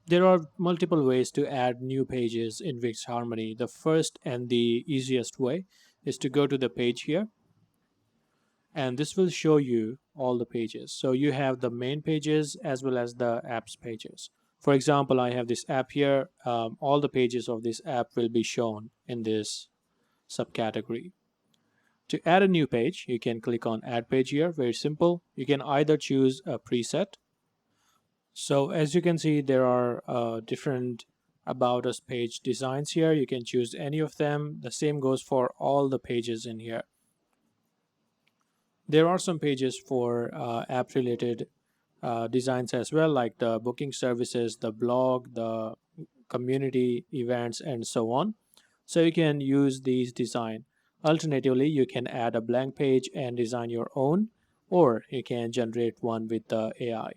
There are multiple ways to add new pages in Wix Harmony. The first and the easiest way is to go to the page here, and this will show you all the pages. So you have the main pages as well as the apps pages. For example, I have this app here. All the pages of this app will be shown in this subcategory. To add a new page, you can click on Add Page here. Very simple. You can either choose a preset. So as you can see, there are different About Us page designs here. You can choose any of them. The same goes for all the pages in here. There are some pages for app related designs as well, like the booking services, the blog, the community events, and so on. So you can use these design. Alternatively, you can add a blank page and design your own, or you can generate one with the AI.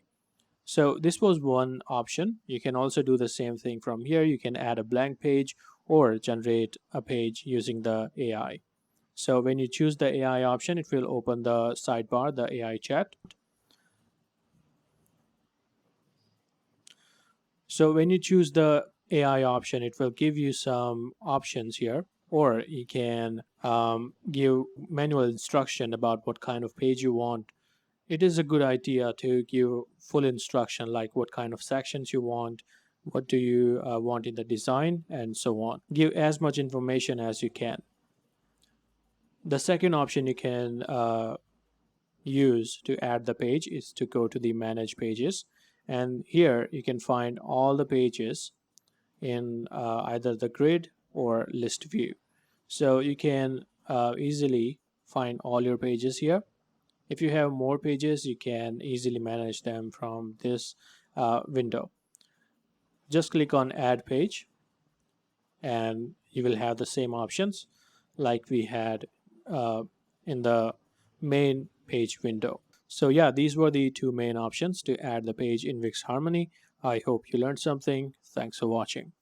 So this was one option. You can also do the same thing from here. You can add a blank page or generate a page using the AI. So when you choose the AI option, it will open the sidebar, the AI chat. So when you choose the AI option, it will give you some options here, or you can give manual instruction about what kind of page you want. It is a good idea to give full instruction, like what kind of sections you want, what do you want in the design, and so on. Give as much information as you can. The second option you can use to add the page is to go to the Manage Pages, and here you can find all the pages in either the grid or list view. So you can easily find all your pages here. If you have more pages, you can easily manage them from this window. Just click on Add Page and you will have the same options like we had uh, in the main page window. So yeah, these were the two main options to add the page in Wix Harmony. I hope you learned something. Thanks for watching.